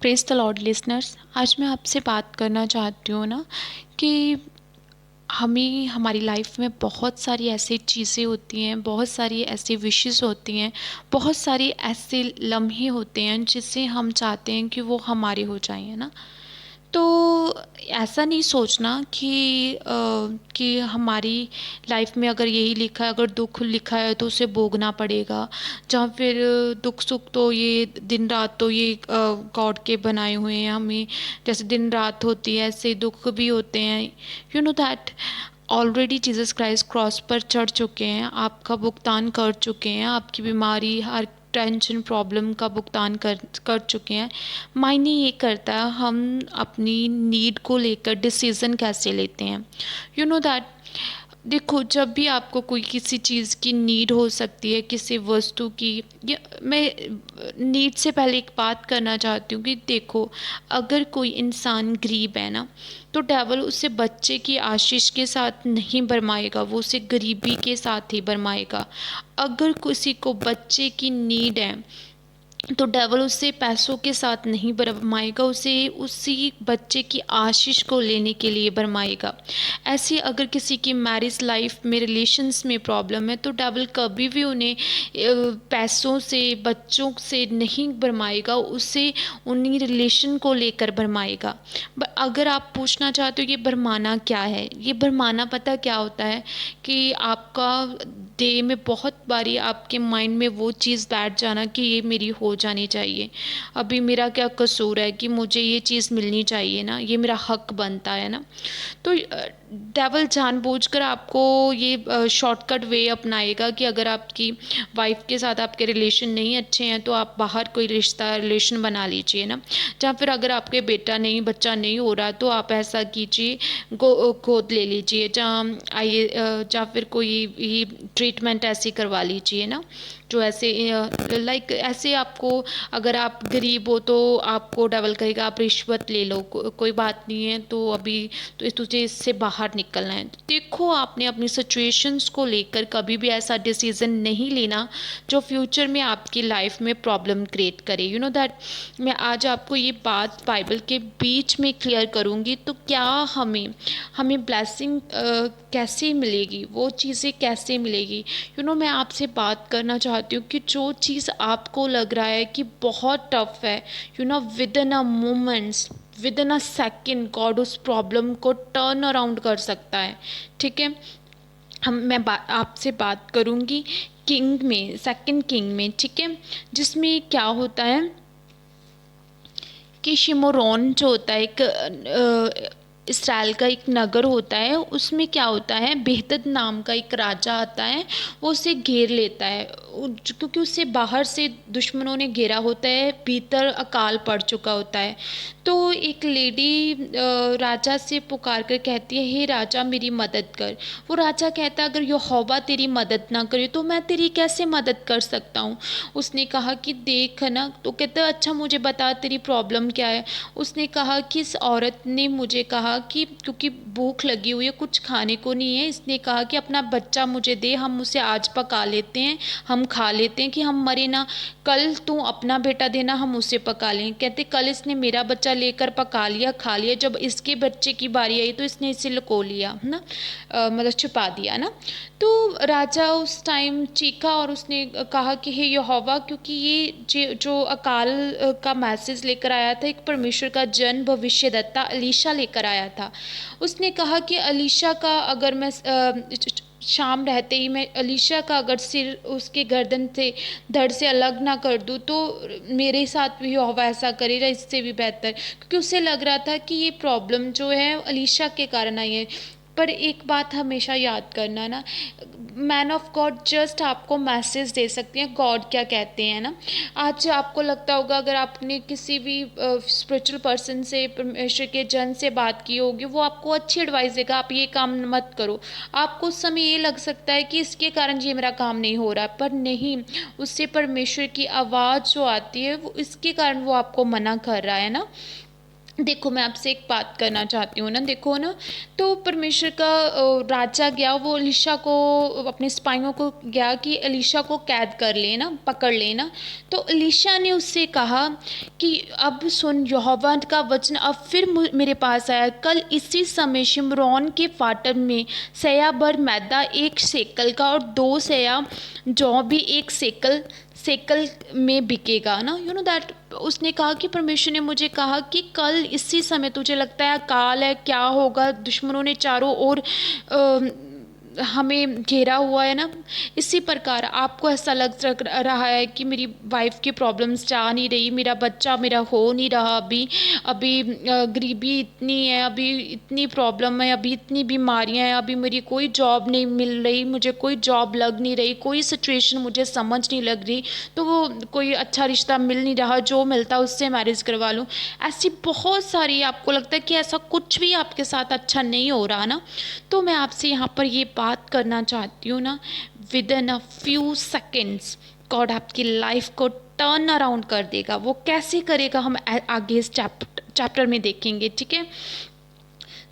Praise the Lord listeners. आज मैं आपसे बात करना चाहती हूँ ना कि हमें हमारी लाइफ में बहुत सारी ऐसी चीज़ें होती हैं, बहुत सारी ऐसी विशेस होती हैं, बहुत सारी ऐसे लम्हे होते हैं जिससे हम चाहते हैं कि वो हमारे हो जाएं, है ना। तो ऐसा नहीं सोचना कि हमारी लाइफ में अगर यही लिखा है, अगर दुख लिखा है तो उसे भोगना पड़ेगा। जहाँ फिर दुख सुख तो ये दिन रात तो ये गॉड के बनाए हुए हैं। हमें जैसे दिन रात होती है ऐसे दुख भी होते हैं। You know that already Jesus Christ cross पर चढ़ चुके हैं, आपका भुगतान कर चुके हैं, आपकी बीमारी हर टेंशन प्रॉब्लम का भुगतान कर कर चुके हैं। मायने ये करता है हम अपनी नीड को लेकर डिसीज़न कैसे लेते हैं। यू नो दैट देखो, जब भी आपको कोई किसी चीज़ की नीड हो सकती है, किसी वस्तु की, या मैं नीड से पहले एक बात करना चाहती हूँ कि देखो, अगर कोई इंसान गरीब है ना, तो डेवल उसे बच्चे की आशीष के साथ नहीं भरमाएगा, वो उसे गरीबी के साथ ही भरमाएगा। अगर किसी को बच्चे की नीड है तो डेवल उसे पैसों के साथ नहीं भरमाएगा, उसे उसी बच्चे की आशीष को लेने के लिए भरमाएगा। ऐसे अगर किसी की मैरिज लाइफ में, रिलेशंस में प्रॉब्लम है, तो डेवल कभी भी उन्हें पैसों से, बच्चों से नहीं भरमाएगा, उसे उन्हीं रिलेशन को लेकर भरमाएगा। अगर आप पूछना चाहते हो ये भरमाना क्या है, ये भरमाना पता क्या होता है कि आपका डे में बहुत बारी आपके माइंड में वो चीज़ बैठ जाना कि ये मेरी हो जानी चाहिए, अभी मेरा क्या कसूर है कि मुझे ये चीज़ मिलनी चाहिए ना, ये मेरा हक बनता है ना। तो डेवल जानबूझकर आपको ये शॉर्टकट वे अपनाएगा कि अगर आपकी वाइफ के साथ आपके रिलेशन नहीं अच्छे हैं तो आप बाहर कोई रिश्ता रिलेशन बना लीजिए ना। या फिर अगर आपके बेटा नहीं, बच्चा नहीं हो रहा तो आप ऐसा कीजिए, गोद ले लीजिए, जहाँ आइए, या फिर कोई ट्रीटमेंट ऐसी करवा लीजिए ना, जो ऐसे लाइक ऐसे आपको, अगर आप गरीब हो तो आपको डबल कहेगा आप रिश्वत ले लो, कोई बात नहीं है, तो अभी तो तुझे इससे बाहर निकलना है। देखो, आपने अपनी सिचुएशंस को लेकर कभी भी ऐसा डिसीजन नहीं लेना जो फ्यूचर में आपकी लाइफ में प्रॉब्लम क्रिएट करे। यू नो दैट मैं आज आपको ये बात बाइबल के बीच में क्लियर करूँगी, तो क्या हमें हमें ब्लेसिंग कैसे मिलेगी, वो चीज़ें कैसे मिलेगी। मैं आपसे बात करना चाहती हूँ कि जो चीज़ आपको लग रहा है कि बहुत टफ है, with in a moments, with in a second God उस प्रॉब्लम को टर्न अराउंड कर सकता है। ठीक है, मैं आपसे बात करूँगी किंग में, सेकंड किंग में। ठीक है, जिसमें क्या होता है कि शिमोरोन जो होता है, एक इसराइल का एक नगर होता है, उसमें क्या होता है, बेहदद नाम का एक राजा आता है, वो उसे घेर लेता है। क्योंकि उससे बाहर से दुश्मनों ने घेरा होता है, भीतर अकाल पड़ चुका होता है। तो एक लेडी राजा से पुकार कर कहती है, हे राजा मेरी मदद कर। वो राजा कहता है, अगर यहोवा तेरी मदद ना करे तो मैं तेरी कैसे मदद कर सकता हूँ। उसने कहा कि देख ना, तो कहता है अच्छा मुझे बता तेरी प्रॉब्लम क्या है। उसने कहा कि इस औरत ने मुझे कहा कि क्योंकि भूख लगी हुई है, कुछ खाने को नहीं है, इसने कहा कि अपना बच्चा मुझे दे, हम उसे आज पका लेते हैं, हम खा लेते हैं कि हम मरे ना। कल तू अपना बेटा देना, हम उसे पका लेंगे। कहते कल इसने मेरा बच्चा लेकर पका लिया, खा लिया, जब इसके बच्चे की बारी आई तो इसने इसे लुको लिया, है ना, मतलब छुपा दिया ना। तो राजा उस टाइम चीखा और उसने कहा कि हे यहोवा, क्योंकि ये जो अकाल का मैसेज लेकर आया था, एक परमेश्वर का जन भविष्यद्वक्ता अलीशा लेकर आया था। उसने कहा कि अलीशा का अगर मैं शाम रहते ही मैं अलीशा का अगर सिर उसके गर्दन से, धड़ से अलग ना कर दूँ तो मेरे साथ भी यहोवा ऐसा करेगा, इससे भी बेहतर। क्योंकि उसे लग रहा था कि ये प्रॉब्लम जो है अलीशा के कारण आई है। पर एक बात हमेशा याद करना ना, मैन ऑफ गॉड जस्ट आपको मैसेज दे सकते हैं, गॉड क्या कहते हैं ना। आज आपको लगता होगा, अगर आपने किसी भी स्पिरिचुअल पर्सन से, परमेश्वर के जन से बात की होगी, वो आपको अच्छी एडवाइस देगा, आप ये काम मत करो। आपको उस समय ये लग सकता है कि इसके कारण ये मेरा काम नहीं हो रहा, पर नहीं, उससे परमेश्वर की आवाज़ जो आती है वो इसके कारण वो आपको मना कर रहा है ना। देखो, मैं आपसे एक बात करना चाहती हूँ ना, देखो ना, तो परमेश्वर का राजा गया, वो अलीशा को, अपने सिपाहियों को गया कि अलीशा को कैद कर लेना, पकड़ लेना। तो अलीशा ने उससे कहा कि अब सुन, यहोवा का वचन अब फिर मेरे पास आया। कल इसी समय शिमरोन के फाटक में सया भर मैदा 1 शेकल का और 2 सया जौ भी 1 शेकल सेकल में बिकेगा ना, यू नो दैट। उसने कहा कि परमेश्वर ने मुझे कहा कि कल इसी समय, तुझे लगता है अकाल है, क्या होगा, दुश्मनों ने चारों ओर हमें घेरा हुआ है ना, इसी प्रकार आपको ऐसा लग रहा है कि मेरी वाइफ की प्रॉब्लम्स जा नहीं रही, मेरा बच्चा मेरा हो नहीं रहा, अभी अभी गरीबी इतनी है, अभी इतनी प्रॉब्लम है, अभी इतनी बीमारियां हैं, अभी मेरी कोई जॉब नहीं मिल रही, मुझे कोई जॉब लग नहीं रही, कोई सिचुएशन मुझे समझ नहीं लग रही, तो वो कोई अच्छा रिश्ता मिल नहीं रहा, जो मिलता उससे मैरिज करवा लूँ। ऐसी बहुत सारी, आपको लगता है कि ऐसा कुछ भी आपके साथ अच्छा नहीं हो रहा ना, तो मैं आपसे यहाँ पर ये बात करना चाहती हूँ ना, with in a few seconds God आपकी लाइफ को टर्न अराउंड कर देगा। वो कैसे करेगा हम आगे इस चैप्टर में देखेंगे, ठीक है।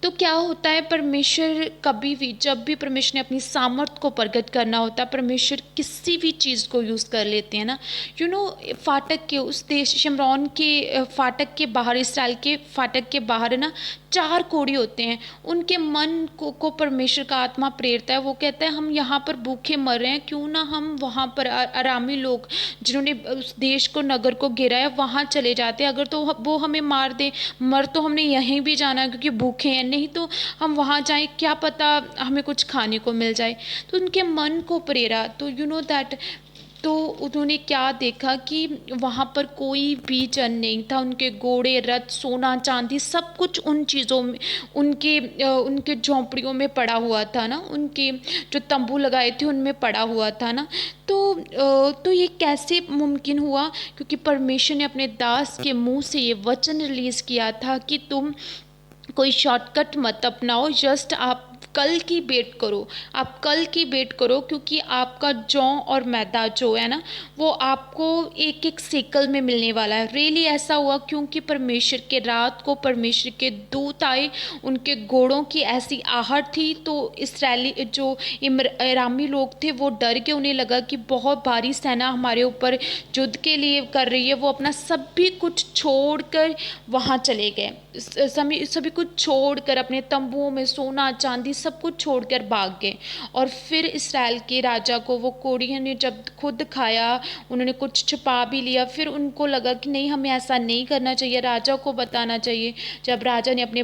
तो क्या होता है, परमेश्वर कभी भी, जब भी परमेश्वर ने अपनी सामर्थ को प्रकट करना होता है, परमेश्वर किसी भी चीज़ को यूज़ कर लेते हैं ना। यू नो, फाटक के उस देश शिमरौन के फाटक के बाहर, इसराइल के फाटक के बाहर ना 4 कोढ़ी होते हैं। उनके मन को परमेश्वर का आत्मा प्रेरता है। वो कहता है हम यहाँ पर भूखे मर रहे हैं, क्यों ना हम वहाँ पर अरामी लोग जिन्होंने उस देश को, नगर को घेरा है, वहाँ चले जाते हैं। अगर तो वो हमें मार दे, मर तो हमने यहीं भी जाना है क्योंकि भूखे हैं, नहीं तो हम वहाँ जाएं, क्या पता हमें कुछ खाने को मिल जाए। तो उनके मन को प्रेरा, तो यू नो दैट, तो उन्होंने क्या देखा कि वहाँ पर कोई भी जन नहीं था। उनके घोड़े, रथ, सोना चांदी सब कुछ उन चीज़ों में, उनके झोंपड़ियों में पड़ा हुआ था ना, उनके जो तंबू लगाए थे उनमें पड़ा हुआ था ना। तो ये कैसे मुमकिन हुआ, क्योंकि परमेश्वर ने अपने दास के मुंह से ये वचन रिलीज़ किया था कि तुम कोई शॉर्टकट मत अपनाओ, जस्ट आप कल की वेट करो, आप कल की वेट करो, क्योंकि आपका जौ और मैदा जो है ना, वो आपको 1 1 शेकल में मिलने वाला है। रियली ऐसा हुआ, क्योंकि परमेश्वर के रात को परमेश्वर के दूत आए, उनके घोड़ों की ऐसी आहट थी, तो इसराइली जो इरामी लोग थे वो डर के, उन्हें लगा कि बहुत भारी सेना हमारे ऊपर युद्ध के लिए कर रही है। वो अपना सभी कुछ छोड़कर वहाँ चले गए, सभी कुछ छोड़कर, अपने तंबुओं में सोना चांदी सब कुछ छोड़कर भाग गए। और फिर इसराइल के राजा को वो कोढ़ियों ने जब खुद खाया, उन्होंने कुछ छुपा भी लिया, फिर उनको लगा कि नहीं, हमें ऐसा नहीं करना चाहिए, राजा को बताना चाहिए। जब राजा ने अपने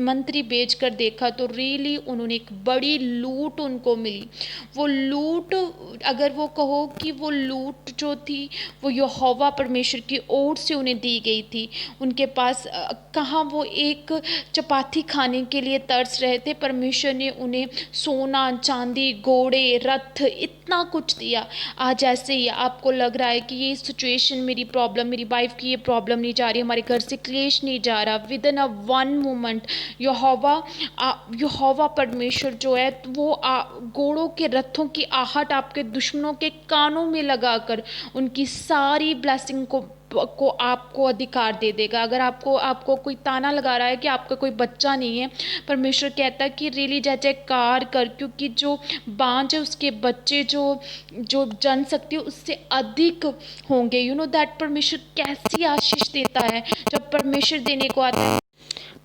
मंत्री भेज कर देखा, तो रियली उन्होंने एक बड़ी लूट उनको मिली। वो लूट, अगर वो कहो कि वो लूट जो थी, वो यहोवा परमेश्वर की ओर से उन्हें दी गई थी। उनके पास कहाँ वो एक चपाती खाने के लिए तरस रहे थे, परमेश्वर ने उन्हें सोना चांदी, घोड़े, रथ, इतना कुछ दिया। आज ऐसे ही आपको लग रहा है कि ये सिचुएशन, मेरी प्रॉब्लम, मेरी वाइफ की ये प्रॉब्लम नहीं जा रही, हमारे घर से क्लेश नहीं जा रहा, within a one moment यहोवा परमेश्वर जो है वो घोड़ों के रथों की आहट आपके दुश्मनों के कानों में लगाकर उनकी सारी ब्लेसिंग को आपको अधिकार दे देगा। अगर आपको कोई ताना लगा रहा है कि आपका कोई बच्चा नहीं है, परमेश्वर कहता है कि रियली जय जयकार कर, क्योंकि जो बांझ है उसके बच्चे जो जो जनशक्ति उससे अधिक होंगे। यू नो दैट, परमेश्वर कैसी आशीष देता है। जब परमेश्वर देने को आता है,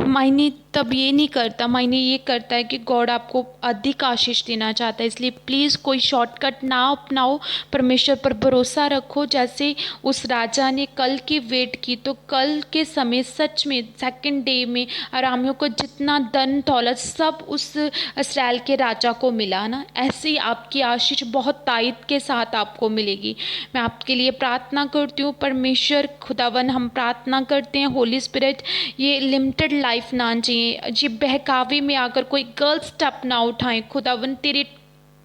मायने तब ये नहीं करता, मायने ये करता है कि गॉड आपको अधिक आशीष देना चाहता है। इसलिए प्लीज़ कोई शॉर्टकट ना अपनाओ, परमेश्वर पर भरोसा रखो। जैसे उस राजा ने कल की वेट की, तो कल के समय सच में सेकंड डे में अरामियों को जितना धन दौलत सब उस इसराइल के राजा को मिला ना, ऐसे ही आपकी आशीष बहुत तायद के साथ आपको मिलेगी। मैं आपके लिए प्रार्थना करती हूँ। परमेश्वर खुदावन, हम प्रार्थना करते हैं, होली स्पिरिट, ये लिमिटेड लाइफ ना जिए, ये बहकावे में आकर कोई गलत स्टेप ना उठाएं। खुदावन तेरे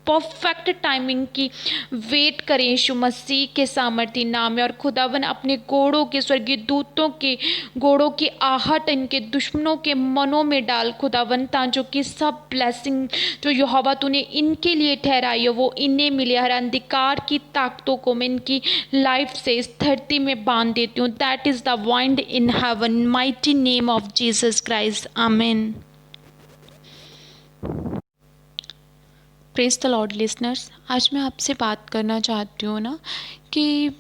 परफेक्ट टाइमिंग की वेट करें यीशु मसीह के सामर्थी नाम में। और खुदावन अपने घोड़ों के, स्वर्गीय दूतों के घोड़ों की आहट इनके दुश्मनों के मनों में डाल खुदावन, ताजो कि सब ब्लेसिंग जो यहोवा तूने इनके लिए ठहराई है वो इन्हें मिले। हर अंधकार की ताकतों को मैं इनकी लाइफ से इस धरती में बांध देती हूँ। That is the wind in heaven, mighty name of Jesus Christ, आमीन। प्रेज द लॉर्ड लिसनर्स, आज मैं आपसे बात करना चाहती हूँ ना कि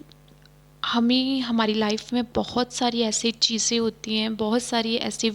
हमें हमारी लाइफ में बहुत सारी ऐसी चीज़ें होती हैं, बहुत सारी ऐसे